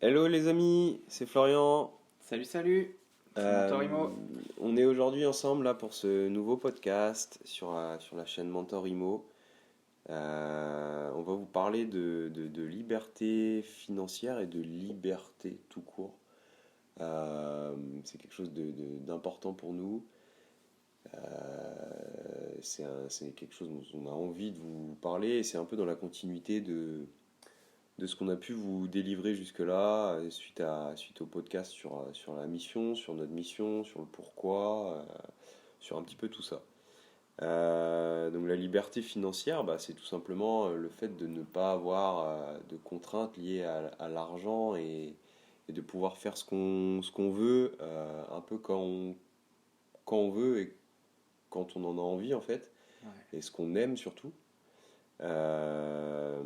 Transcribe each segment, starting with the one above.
Hello les amis, c'est Florian. Salut, salut, c'est Euh, Mentorimo. on est aujourd'hui ensemble là pour ce nouveau podcast sur la chaîne Mentorimo. On va vous parler de liberté financière et de liberté tout court. C'est quelque chose d'important pour nous. C'est quelque chose dont on a envie de vous parler et c'est un peu dans la continuité de ce qu'on a pu vous délivrer jusque-là, suite au podcast sur la mission, sur notre mission, sur le pourquoi, sur un petit peu tout ça. Donc la liberté financière, bah, c'est tout simplement le fait de ne pas avoir de contraintes liées à l'argent et de pouvoir faire ce qu'on veut, un peu quand on veut et quand on en a envie en fait, Ouais, et ce qu'on aime surtout. Euh,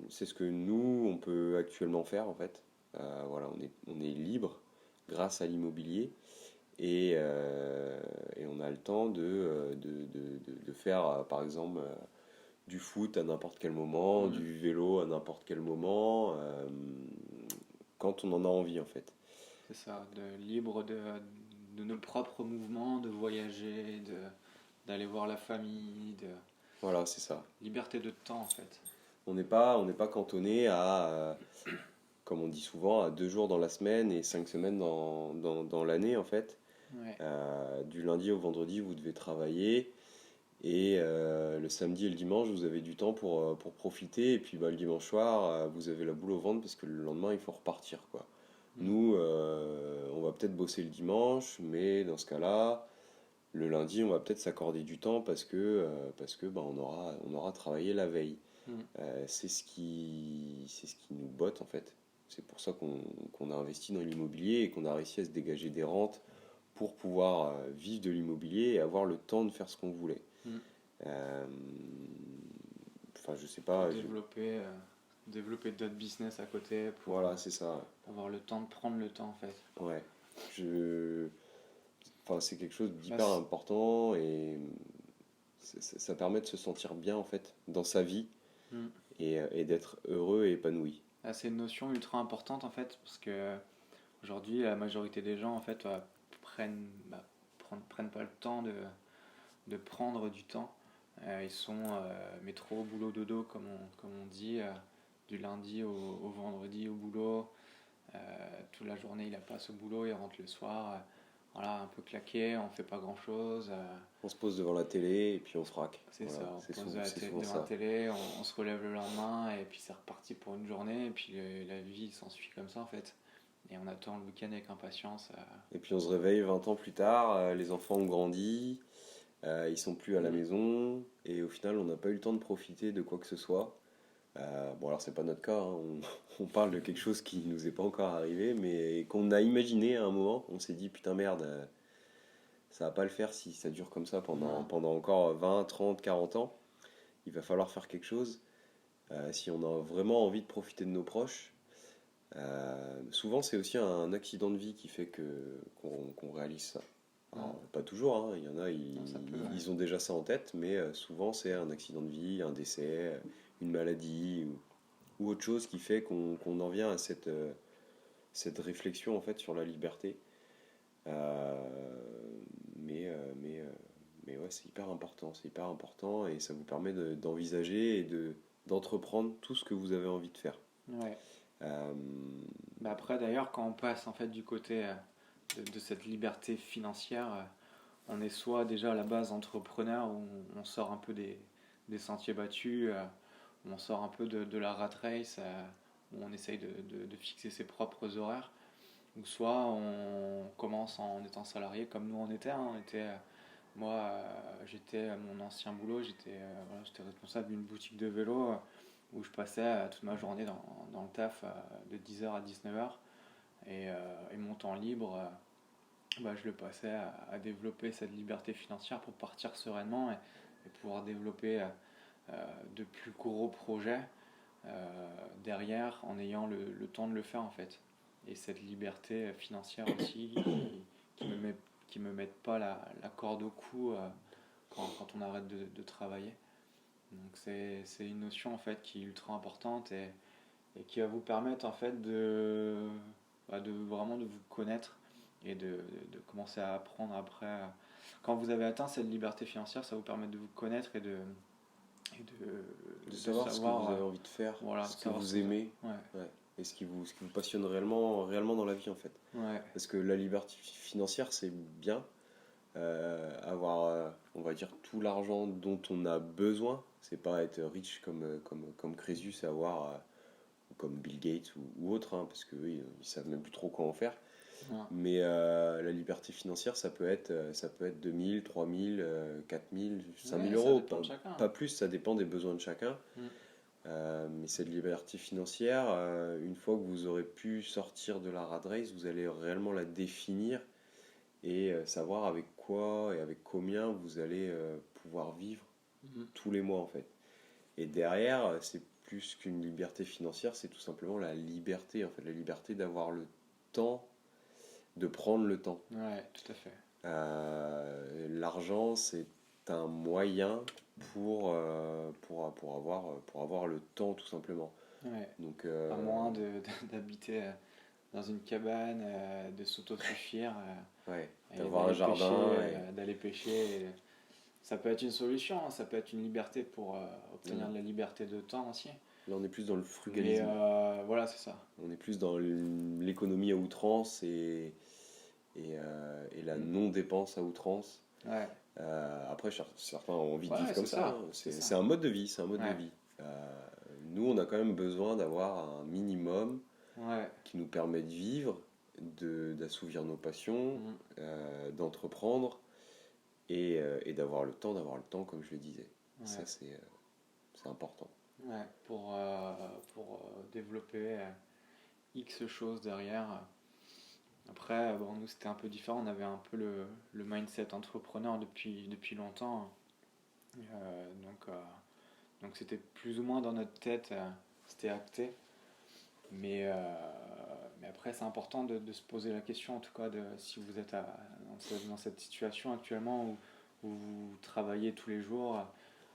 c'est ce que nous, on peut actuellement faire en fait. Voilà, on est libre grâce à l'immobilier et on a le temps de faire, par exemple, du foot à n'importe quel moment, mm, du vélo à n'importe quel moment, quand on en a envie en fait. c'est ça, libre de nos propres mouvements, de voyager, d'aller voir la famille, de Voilà, c'est ça. liberté de temps en fait. On n'est pas cantonné comme on dit souvent, à 2 jours dans la semaine et 5 semaines dans l'année en fait. Ouais, Du lundi au vendredi, vous devez travailler. Et le samedi et le dimanche, vous avez du temps pour profiter. Et puis bah, le dimanche soir, vous avez la boule au ventre parce que le lendemain, il faut repartir, quoi. mm, Nous, on va peut-être bosser le dimanche, mais dans ce cas-là, le lundi, on va peut-être s'accorder du temps parce que bah, on aura travaillé la veille. mm. C'est ce qui nous botte en fait. C'est pour ça qu'on a investi dans l'immobilier et qu'on a réussi à se dégager des rentes pour pouvoir vivre de l'immobilier et avoir le temps de faire ce qu'on voulait. Mm. Euh, Enfin, je sais Pour pas. développer d'autres business à côté, pour Voilà, c'est ça. avoir le temps de prendre le temps en fait. Ouais. Je, enfin, c'est quelque chose Bah, d'hyper important et ça permet de se sentir bien en fait dans sa vie mm. et d'être heureux et épanoui. C'est une notion ultra importante en fait, parce que aujourd'hui la majorité des gens en fait prennent pas le temps de prendre du temps. Ils sont métro, boulot, dodo, comme on dit, du lundi au vendredi au boulot. Toute la journée, il la passe au boulot, il rentre le soir, voilà, un peu claqué, on fait pas grand-chose. On se pose devant la télé et puis on se raque. C'est Voilà, ça, c'est on pose c'est souvent devant la ça. télé, on se relève le lendemain, et puis c'est reparti pour une journée, et puis la vie s'ensuit comme ça en fait. Et on attend le week-end avec impatience. Et puis on se réveille 20 ans plus tard, les enfants ont grandi, ils sont plus à la Mm. maison et au final on n'a pas eu le temps de profiter de quoi que ce soit. Bon, alors c'est pas notre cas, hein, on parle de quelque chose qui nous est pas encore arrivé, mais qu'on a imaginé à un moment. On s'est dit, putain merde, ça va pas le faire si ça dure comme ça pendant, Non. pendant encore 20, 30, 40 ans. Il va falloir faire quelque chose si on a vraiment envie de profiter de nos proches. Souvent, c'est aussi un accident de vie qui fait qu'on réalise ça. Mm. Alors, pas toujours, hein, il y en a, Non, ça peut, ils ont déjà ça en tête, mais souvent c'est un accident de vie, un décès, une maladie ou autre chose qui fait qu'on en vient à cette réflexion en fait sur la liberté. Euh, mais ouais, c'est hyper important et ça vous permet d'envisager et d'entreprendre tout ce que vous avez envie de faire. ouais. Euh, Bah après d'ailleurs, quand on passe en fait du côté de cette liberté financière, on est soit déjà à la base entrepreneur, où on sort un peu des sentiers battus, où on sort un peu de la rat race, où on essaye de fixer ses propres horaires, ou soit on commence en étant salarié comme nous on était. Moi, j'étais à mon ancien boulot, voilà, j'étais responsable d'une boutique de vélo, où je passais toute ma journée dans le taf, de 10h à 19h, et mon temps libre, bah, je le passais à développer cette liberté financière pour partir sereinement, et pouvoir développer de plus gros projets derrière, en ayant le temps de le faire en fait. Et cette liberté financière aussi, qui me met, qui me mette pas la corde au cou quand on arrête de travailler. Donc c'est une notion en fait qui est ultra importante, et qui va vous permettre en fait de vraiment de vous connaître et de commencer à apprendre après. Quand vous avez atteint cette liberté financière, ça vous permet de vous connaître De savoir ce que vous avez envie de faire, voilà, ce que savoir vous aimez, ouais, ouais, et ce qui vous passionne réellement dans la vie en fait. ouais, Parce que la liberté financière, c'est bien. Avoir, on va dire, tout l'argent dont on a besoin. C'est pas être riche comme Crésus et avoir, ou comme Bill Gates ou autre, hein, parce qu'eux, ils savent même plus trop quoi en faire. ouais. Mais la liberté financière, ça peut être 2000, 3000, 4000, 5000 Ouais, ça euros. dépend de chacun. Pas plus, ça dépend des besoins de chacun. Mm. Mais cette liberté financière, une fois que vous aurez pu sortir de la rat race, vous allez réellement la définir et savoir avec quoi et avec combien vous allez pouvoir vivre Mhm. tous les mois en fait. Et derrière, c'est plus qu'une liberté financière, c'est tout simplement la liberté en fait, la liberté d'avoir le temps, de prendre le temps. Ouais, tout à fait. L'argent, c'est un moyen pour avoir le temps tout simplement. Ouais. Donc, À moins d'habiter dans une cabane, de s'autosuffire, ouais, et d'avoir un jardin et d'aller pêcher. Ça peut être une solution, hein, ça peut être une liberté pour obtenir de la liberté de temps aussi. là on est plus dans le Mais frugalisme. voilà, c'est ça. On est plus dans l'économie à outrance et la Mm. non-dépense à outrance. Ouais, Après, certains ont envie de ouais, vivre comme c'est ça, ça. hein. C'est ça. C'est un mode de vie, c'est un mode de Ouais, vie. Nous, on a quand même besoin d'avoir un minimum ouais. qui nous permet de vivre, d'assouvir nos passions, Mm. d'entreprendre et d'avoir le temps, comme je le disais. Ça, Ouais, c'est important. ouais. Pour développer X choses derrière. Après, bon, nous c'était un peu différent, on avait un peu le mindset entrepreneur depuis longtemps. Donc, donc c'était plus ou moins dans notre tête, c'était acté. Mais, mais après, c'est important de se poser la question, en tout cas, de si vous êtes dans cette situation actuellement où vous travaillez tous les jours,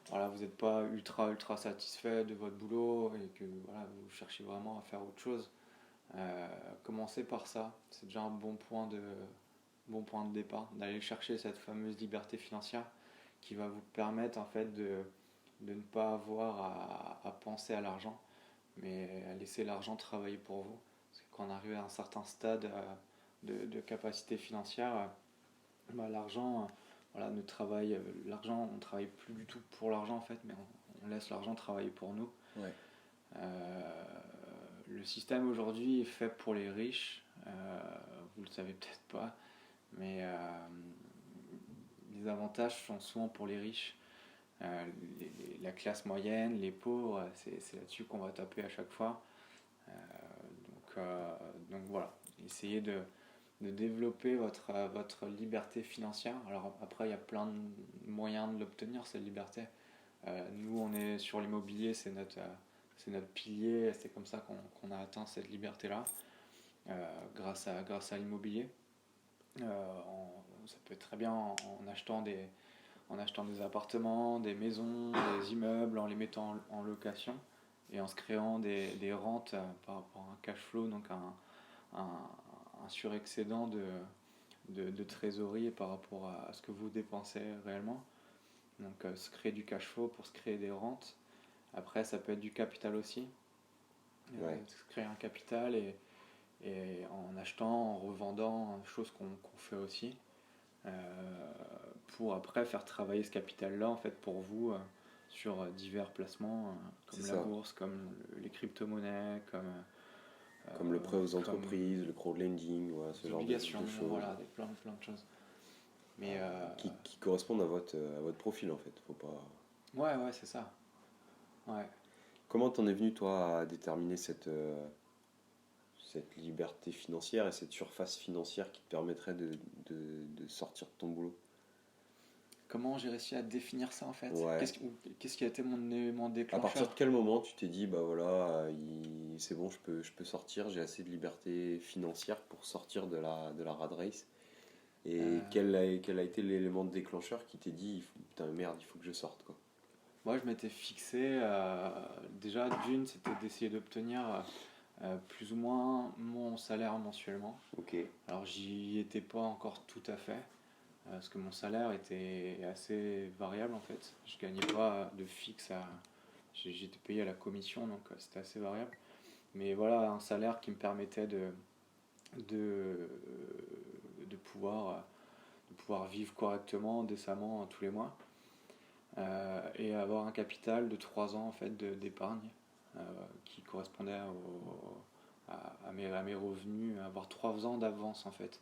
voilà, vous n'êtes pas ultra satisfait de votre boulot et que voilà, vous cherchez vraiment à faire autre chose. Commencez par ça, c'est déjà un bon point de départ, d'aller chercher cette fameuse liberté financière qui va vous permettre en fait de ne pas avoir à penser à l'argent, mais à laisser l'argent travailler pour vous. Parce que quand on arrive à un certain stade de capacité financière, bah, l'argent, voilà, ne travaille, l'argent, on ne travaille plus du tout pour l'argent en fait, mais on laisse l'argent travailler pour nous. Ouais. Le système aujourd'hui est fait pour les riches, vous le savez peut-être pas, mais les avantages sont souvent pour les riches. La classe moyenne, les pauvres, c'est là-dessus qu'on va taper à chaque fois. Donc voilà, essayez de développer votre liberté financière. Alors après, il y a plein de moyens de l'obtenir, cette liberté. Nous, on est sur l'immobilier, c'est notre pilier, c'est comme ça qu'on a atteint cette liberté-là, grâce à l'immobilier. Ça peut être très bien en achetant des appartements, des maisons, des immeubles, en les mettant en location et en se créant des rentes par rapport à un cash flow, donc un surexcédent de trésorerie par rapport à ce que vous dépensez réellement. Donc se créer du cash flow pour se créer des rentes. Après, ça peut être du capital aussi. Ouais. Se créer un capital et en achetant, en revendant, chose qu'on fait aussi. Euh, pour après faire travailler ce capital-là en fait pour vous sur divers placements comme C'est la ça. bourse, comme les crypto-monnaies, Comme le prêt aux comme entreprises, le crowdlending, voilà, ce les genre obligations, de choses voilà, plein de choses. Mais qui correspondent à votre profil en fait. Faut pas... ouais, c'est ça. Ouais. Comment t'en es venu toi à déterminer cette liberté financière et cette surface financière qui te permettrait de sortir de ton boulot? Comment j'ai réussi à définir ça en fait? Ouais. Qu'est-ce qui a été mon élément À partir de déclencheur? quel moment tu t'es dit, bah voilà, c'est bon, je peux sortir, j'ai assez de liberté financière pour sortir de la rat race. Et Euh, quel a été l'élément déclencheur qui t'est dit, putain merde, il faut que je sorte quoi. Moi, je m'étais fixé, déjà d'une, c'était d'essayer d'obtenir plus ou moins mon salaire mensuellement. Ok. Alors, j'y étais pas encore tout à fait, parce que mon salaire était assez variable en fait. Je gagnais pas de fixe, j'étais payé à la commission, donc c'était assez variable. Mais voilà, un salaire qui me permettait de, de pouvoir vivre correctement, décemment tous les mois. Et avoir un capital de 3 ans en fait, d'épargne euh, qui correspondait à mes revenus, avoir 3 ans d'avance en fait,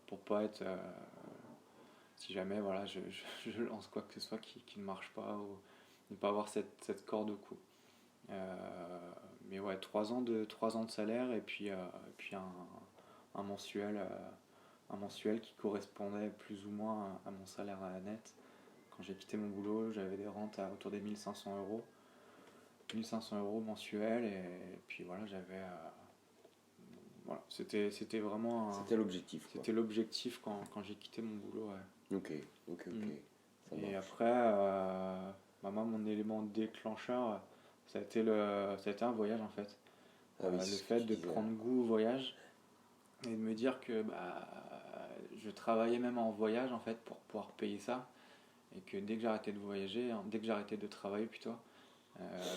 pour pas être, si jamais voilà, je lance quoi que ce soit qui ne marche pas, ou ne pas avoir cette corde au cou. Mais ouais, 3 ans de salaire et puis un mensuel, un mensuel qui correspondait plus ou moins à mon salaire net. Quand j'ai quitté mon boulot, j'avais des rentes à autour des 1500 euros. 1500 euros mensuels, et puis voilà, voilà, c'était vraiment C'était l'objectif, quoi. c'était l'objectif quand j'ai quitté mon boulot. Ouais. Ok, ok, ok. Ça Et marche. après, moi, mon élément déclencheur, ça a été un voyage en fait. Ah oui, Le c'est ce que fait tu de disais. prendre goût au voyage et de me dire que bah, je travaillais même en voyage en fait pour pouvoir payer ça, et que dès que j'arrêtais de voyager, hein, dès que j'arrêtais de travailler plutôt,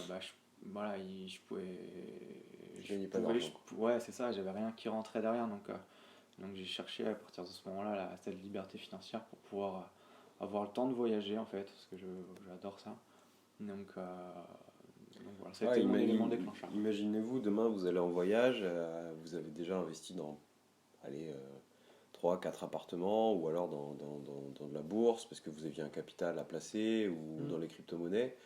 bah, voilà, je pouvais, Tu gagnais pas d'argent. ouais, c'est ça, j'avais rien qui rentrait derrière, donc j'ai cherché à partir de ce moment-là cette liberté financière pour pouvoir avoir le temps de voyager en fait, parce que j'adore ça. Donc voilà, ça a Ouais, été mon élément déclencheur. imaginez-vous, demain vous allez en voyage, vous avez déjà investi dans allez, 3-4 appartements, ou alors dans de la bourse, parce que vous aviez un capital à placer, ou dans les crypto-monnaies.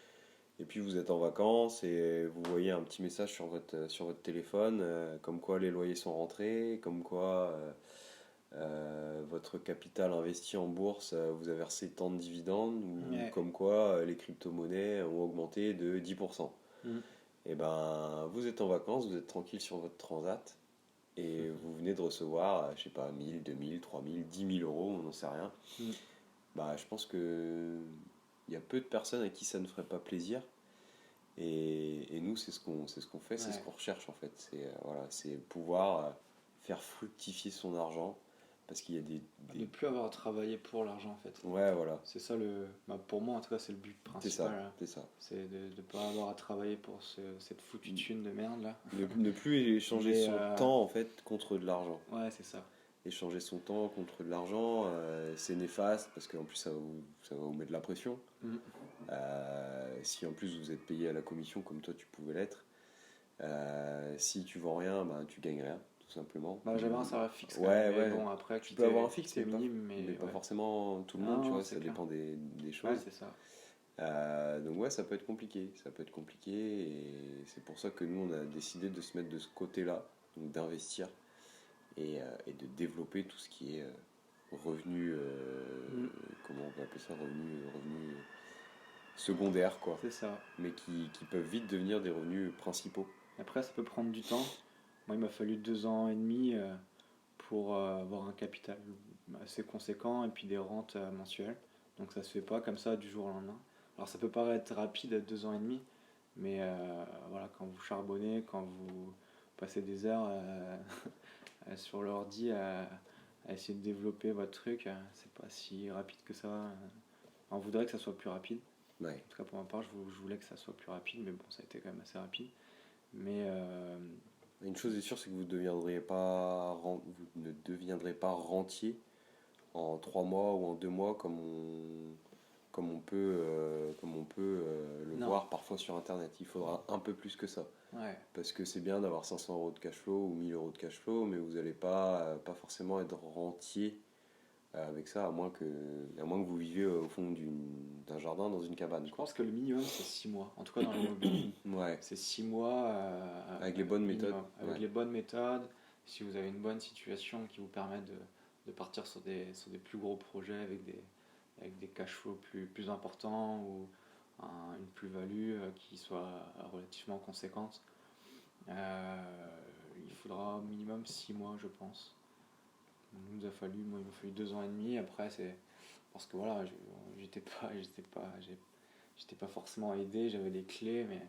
Et puis vous êtes en vacances et vous voyez un petit message sur votre téléphone, comme quoi les loyers sont rentrés, comme quoi votre capital investi en bourse vous a versé tant de dividendes, ou Ouais. comme quoi les crypto-monnaies ont augmenté de 10%. Mm. Et ben vous êtes en vacances, vous êtes tranquille sur votre transat, et vous venez de recevoir, je sais pas, 1000, 2000, 3000, 10 000 euros, on n'en sait rien. Mm. Bah, je pense que il y a peu de personnes à qui ça ne ferait pas plaisir. Et nous, c'est ce qu'on fait, c'est ce Ouais. qu'on recherche en fait. Voilà, c'est pouvoir faire fructifier son argent, parce qu'il y a Ne plus avoir à travailler pour l'argent en fait. Ouais, voilà, C'est ça pour moi en tout cas, c'est le but c'est ça, principal, hein. c'est ça. C'est de ne pas avoir à travailler pour cette foutue thune de merde là. Ne plus échanger Mais, son temps en fait contre de l'argent. ouais, c'est ça. Échanger son temps contre de l'argent, c'est néfaste, parce qu'en plus ça va vous mettre de la pression. Mm. Si en plus vous êtes payé à la commission comme toi tu pouvais l'être, si tu vends rien, bah, tu gagnes rien, tout simplement. Bah, j'avais un salaire fixe quand Ouais, même, mais ouais. bon, après, Tu peux avoir un fixe, c'était mais minime, mais pas ouais. forcément tout le monde, Non, tu vois, c'est ça clair. dépend des Ouais, choses. c'est ça. Donc ouais, ça peut être compliqué, et c'est pour ça que nous on a décidé de se mettre de ce côté-là, donc d'investir, et de développer tout ce qui est revenu, Mm. comment on peut appeler ça, revenu secondaire, quoi, C'est ça. mais qui peuvent vite devenir des revenus principaux. Après, ça peut prendre du temps. Moi, il m'a fallu 2 ans et demi pour avoir un capital assez conséquent et puis des rentes mensuelles. Donc ça se fait pas comme ça du jour au lendemain. Alors ça peut paraître rapide à 2 ans et demi, mais voilà, quand vous charbonnez, quand vous passez des heures sur l'ordi à essayer de développer votre truc, c'est pas si rapide que ça. On voudrait que ça soit plus rapide. Ouais. En tout cas pour ma part, je voulais que ça soit plus rapide, mais bon, ça a été quand même assez rapide. Mais Une chose est sûre, c'est que vous ne deviendrez pas rentier en 3 mois ou en 2 mois, comme on peut, le Non. voir parfois sur Internet. Il faudra un peu plus que ça. ouais, Parce que c'est bien d'avoir 500 euros de cash flow ou 1000 euros de cash flow, mais vous n'allez pas forcément être rentier avec ça, à moins que vous viviez au fond d'un jardin dans une cabane. je pense que le minimum c'est 6 mois, en tout cas dans l'immobilier. Ouais, C'est 6 mois avec les bonnes minimum. méthodes. Avec Ouais. les bonnes méthodes, si vous avez une bonne situation qui vous permet de partir sur des plus gros projets avec des cash flows plus importants, ou une plus-value qui soit relativement conséquente. Il faudra au minimum 6 mois, je pense. Il m'a fallu 2 ans et demi. Après, c'est parce que voilà, j'étais pas forcément aidé, j'avais des clés, mais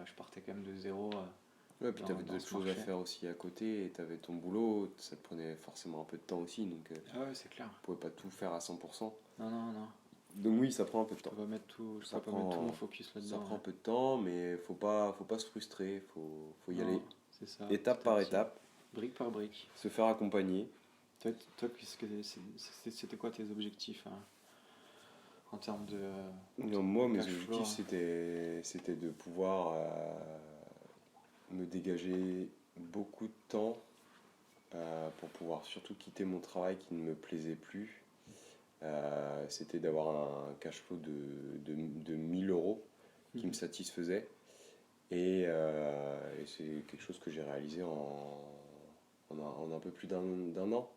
je partais quand même de zéro Ouais, puis tu avais dans d'autres ce choses à marché. faire aussi à côté, et tu avais ton boulot, ça te prenait forcément un peu de temps aussi, donc Ah ouais, c'est clair. tu pouvais pas tout faire à 100%. Non, non, non. Donc oui, ça prend un peu de temps. Je Ça peux pas mettre tout mon prend, focus ça là-dedans. prend un Ouais. peu de temps, mais faut pas se frustrer, faut y aller Non, c'est ça, étape petit à par petit. étape, Brique par brique. se faire accompagner. Toi, c'était quoi tes objectifs hein, en termes Non, de moi, mes cash flow objectifs, c'était de pouvoir me dégager beaucoup de temps pour pouvoir surtout quitter mon travail qui ne me plaisait plus. C'était d'avoir un cash flow de 1000 euros qui me Mhm. satisfaisait. Et c'est quelque chose que j'ai réalisé en un peu plus d'un an.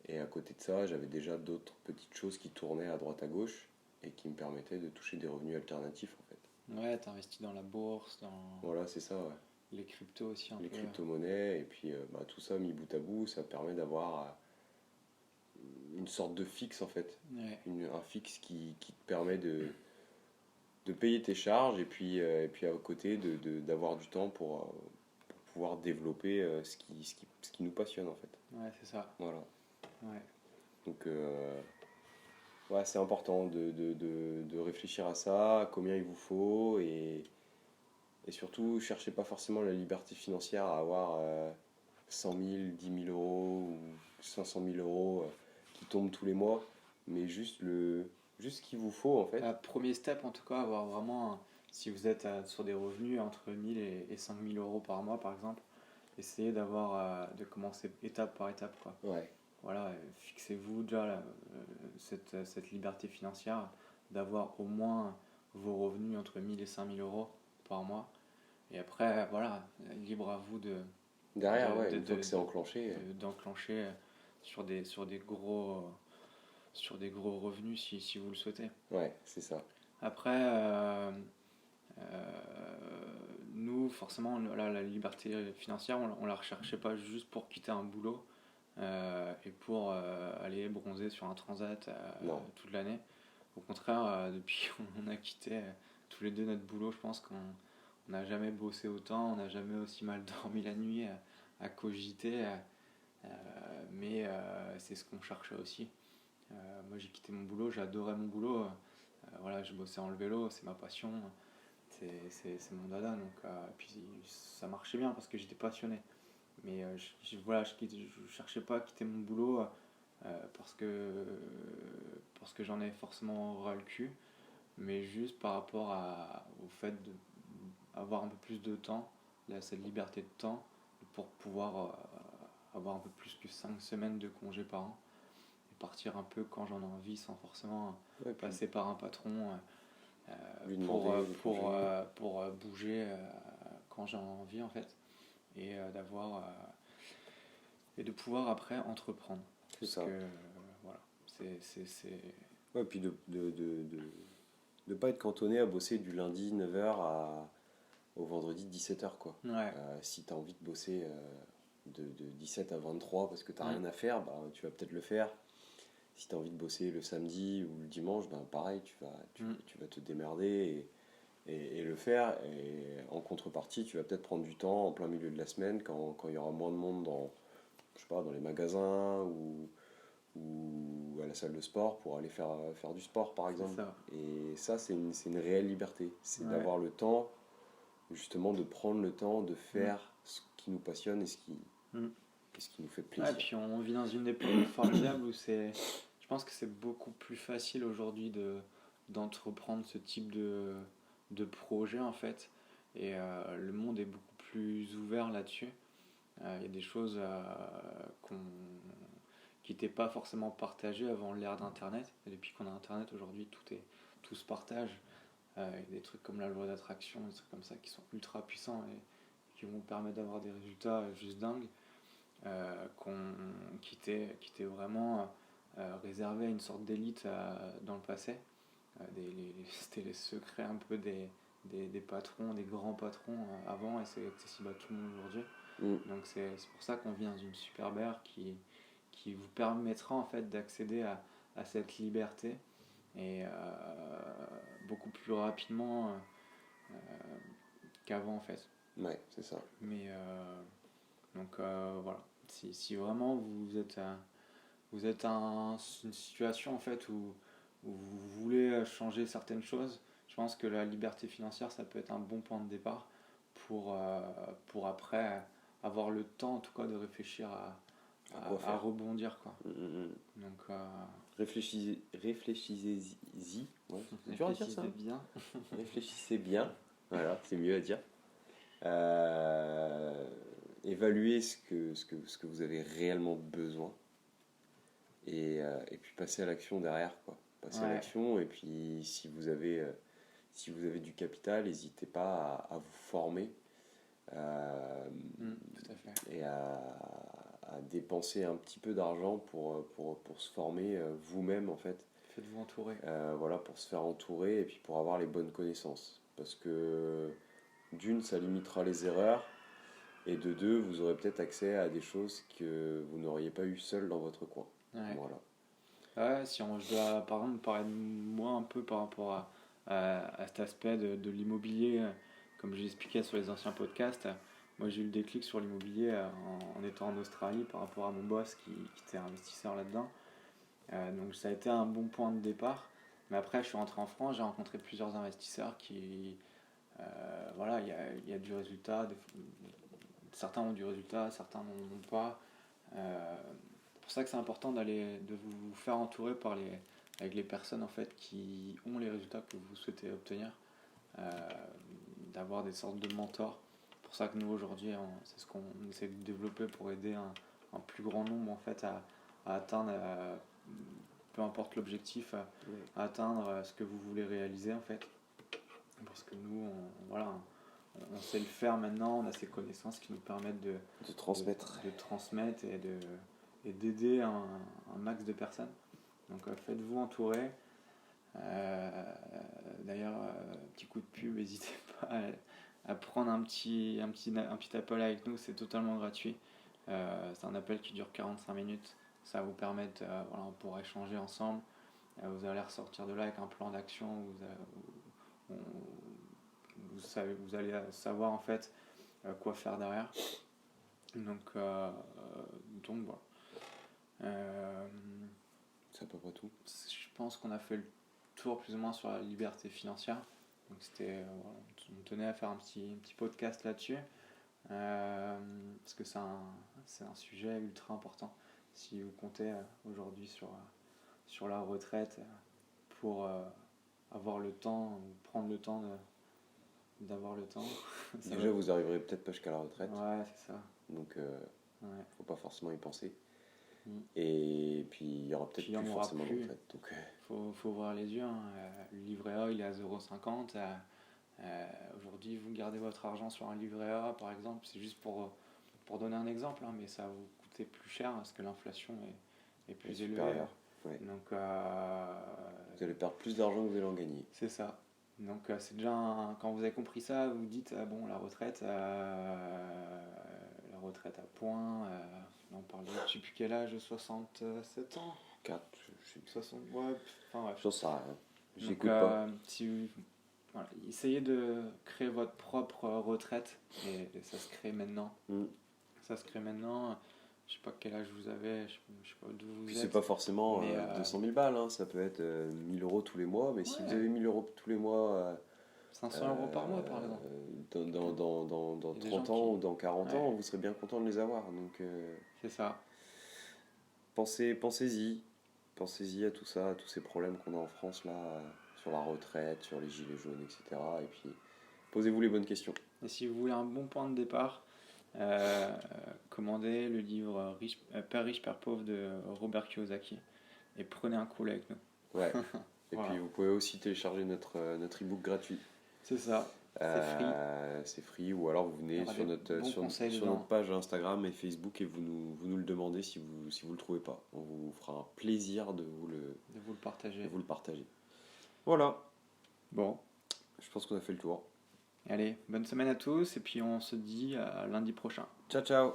Et à côté de ça, j'avais déjà d'autres petites choses qui tournaient à droite à gauche et qui me permettaient de toucher des revenus alternatifs en fait. Ouais, t'as investi dans la bourse, dans Voilà, c'est ça, ouais. les cryptos aussi un Les peu. crypto-monnaies, et puis tout ça mis bout à bout, ça permet d'avoir une sorte de fixe en fait. Ouais, Un fixe qui te permet de payer tes charges et puis à côté d'avoir du temps pour pouvoir développer ce qui nous passionne en fait. ouais, c'est ça. Voilà. Ouais. Donc ouais, c'est important de réfléchir à ça, à combien il vous faut et surtout cherchez pas forcément la liberté financière à avoir 100 000, 10 000 euros ou 500 000 euros qui tombent tous les mois, mais juste ce qu'il vous faut en fait. Premier step en tout cas, avoir vraiment, si vous êtes sur des revenus entre 1000 et 5000 euros par mois par exemple, essayez de commencer étape par étape quoi. Ouais, Voilà, fixez-vous déjà cette liberté financière d'avoir au moins vos revenus entre 1000 et 5000 euros par mois. Et après, voilà, libre à vous derrière, ouais, une fois que c'est enclenché, d'enclencher sur des gros revenus si vous le souhaitez. ouais, c'est ça. Après, nous, forcément, la liberté financière, on la recherchait pas juste pour quitter un boulot et pour aller bronzer sur un transat Non, toute l'année. Au contraire, depuis qu'on a quitté tous les deux notre boulot, je pense qu'on n'a jamais bossé autant, on n'a jamais aussi mal dormi la nuit à cogiter, mais c'est ce qu'on cherchait aussi. Moi j'ai quitté mon boulot, j'adorais mon boulot, voilà, je bossais en le vélo, c'est ma passion, c'est mon dada, donc puis ça marchait bien parce que j'étais passionné. Mais voilà, je cherchais pas à quitter mon boulot parce que j'en ai forcément ras le cul, mais juste par rapport au fait d'avoir un peu plus de temps, cette liberté de temps, pour pouvoir avoir un peu plus que 5 semaines de congé par an et partir un peu quand j'en ai envie sans forcément ouais, puis passer par un patron lui demander des congés. pour bouger quand j'ai envie en fait et et de pouvoir après entreprendre C'est parce ça. que voilà c'est Ouais, puis de pas être cantonné à bosser du lundi 9h au vendredi 17h quoi. ouais. Si tu as envie de bosser de 17 à 23 parce que tu n'as Mm. rien à faire, bah, tu vas peut-être le faire. Si tu as envie de bosser le samedi ou le dimanche, ben pareil, Mm. tu vas te démerder et le faire. Et en contrepartie, tu vas peut-être prendre du temps en plein milieu de la semaine quand il y aura moins de monde je sais pas, dans les magasins ou à la salle de sport pour aller faire du sport par C'est exemple. ça. Et ça, c'est une réelle liberté. C'est Ouais. d'avoir le temps, justement, de prendre le temps de Mm. faire ce qui nous passionne Mm. et ce qui nous fait Ouais, plaisir. puis on vit dans une époque formidable où je pense que c'est beaucoup plus facile aujourd'hui d'entreprendre ce type de projet en fait. Et le monde est beaucoup plus ouvert là-dessus. Il y a des choses qu'on, qui n'étaient pas forcément partagées avant l'ère d'Internet. Et depuis qu'on a Internet aujourd'hui, tout se partage. Il y a des trucs comme la loi d'attraction, des trucs comme ça qui sont ultra puissants et qui vont permettre d'avoir des résultats juste dingues. Qui était vraiment réservé à une sorte d'élite dans le passé. C'était les secrets un peu des patrons, des grands patrons avant, et c'est accessible à tout le monde aujourd'hui. Mm. Donc c'est pour ça qu'on vit dans une superbe ère qui vous permettra en fait d'accéder à cette liberté et beaucoup plus rapidement qu'avant en fait. Ouais, c'est ça. Mais donc voilà, si vraiment vous êtes à une situation en fait où vous voulez changer certaines choses, je pense que la liberté financière ça peut être un bon point de départ pour après avoir le temps en tout cas de réfléchir Quoi à faire. rebondir quoi. Mm. Donc Réfléchissez-y. Ouais, c'est dur à dire ça. réfléchissez bien. Réfléchissez bien. Voilà, c'est mieux à dire. Euh, Évaluez ce que vous avez réellement besoin. Et puis passer à l'action derrière, quoi. Passer à Ouais. l'action, et puis si vous avez du capital, n'hésitez pas à vous former Tout à fait. et à dépenser un petit peu d'argent pour se former vous-même, en fait. Faites-vous entourer. Voilà, pour se faire entourer et puis pour avoir les bonnes connaissances. Parce que d'une, ça limitera les erreurs, et de deux, vous aurez peut-être accès à des choses que vous n'auriez pas eu seul dans votre coin. Ouais. Voilà. Ouais, si je dois par exemple parler de moi un peu par rapport à cet aspect de l'immobilier, comme j'ai expliqué sur les anciens podcasts, moi j'ai eu le déclic sur l'immobilier en étant en Australie par rapport à mon boss qui était investisseur là-dedans. Donc ça a été un bon point de départ. Mais après, je suis rentré en France, j'ai rencontré plusieurs investisseurs qui, voilà, il y a du résultat. Certains ont du résultat, certains n'en ont pas. C'est pour ça que c'est important de vous faire entourer avec les personnes en fait qui ont les résultats que vous souhaitez obtenir, euh, d'avoir des sortes de mentors. C'est pour ça que nous aujourd'hui, c'est ce qu'on essaie de développer pour aider un plus grand nombre en fait à atteindre, peu importe l'objectif, à atteindre ce que vous voulez réaliser en fait. Parce que nous, voilà, on sait le faire maintenant, on a ces connaissances qui nous permettent De transmettre. de transmettre et d'aider un max de personnes. Donc faites-vous entourer. D'ailleurs, petit coup de pub, n'hésitez pas à prendre un petit appel avec nous, c'est totalement gratuit. C'est un appel qui dure 45 minutes. Ça va vous permettre, voilà, on pourra échanger ensemble. Vous allez ressortir de là avec un plan d'action où vous allez savoir en fait quoi faire derrière. Donc voilà. C'est à peu près tout. Je pense qu'on a fait le tour plus ou moins sur la liberté financière. Donc c'était, voilà, on tenait à faire un petit podcast là-dessus. Parce que c'est un sujet ultra important. Si vous comptez aujourd'hui sur la retraite pour avoir le temps, ou prendre le temps d'avoir le temps. Déjà, vous arriverez peut-être pas jusqu'à la retraite. Ouais, c'est ça. Donc, Ouais. faut pas forcément y penser. Mm. Et puis, il y aura peut-être Puis, il y en plus aura forcément plus. de retraite. Donc, Faut voir les yeux. Hein. Le livret A, il est à 0,50. Aujourd'hui, vous gardez votre argent sur un livret A, par exemple. C'est juste pour donner un exemple, hein, mais ça va vous coûter plus cher parce que l'inflation est plus élevée. supérieur. Ouais. Donc, Vous allez perdre plus d'argent que vous allez en gagner. c'est ça. Donc, c'est déjà quand vous avez compris ça, vous dites bon, la retraite à point. On parle de, je sais plus quel âge, 67 ans. 4, je sais 60, ouais, enfin bref. J'en sais rien. Donc, J'écoute pas. Voilà, essayez de créer votre propre retraite et ça se crée maintenant. Ça se crée maintenant. Je sais pas quel âge vous avez, je sais pas d'où vous Puis êtes. c'est pas forcément mais, 200 000 balles, hein. Ça peut être 1000 euros tous les mois. Mais si Ouais. vous avez 1000 euros tous les mois, 500 euros par mois par exemple. dans Il y a des 30 gens ans qui- ou dans 40 Ouais. ans, vous serez bien content de les avoir. Donc C'est ça. pensez-y. Pensez-y à tout ça, à tous ces problèmes qu'on a en France là, sur la retraite, sur les gilets jaunes, etc. Et puis posez-vous les bonnes questions. Et si vous voulez un bon point de départ, commandez le livre Père riche, Père pauvre de Robert Kiyosaki et prenez un coup avec nous. Ouais. Et Voilà. puis vous pouvez aussi télécharger notre e-book gratuit. C'est ça. C'est free, ou alors vous Il venez y aura sur des notre, bons conseils sur dedans. notre page Instagram et Facebook et vous nous le demandez si vous le trouvez pas. On vous fera un plaisir de vous le partager. Voilà, Bon, je pense qu'on a fait le tour. allez, bonne semaine à tous et puis on se dit à lundi prochain. Ciao ciao.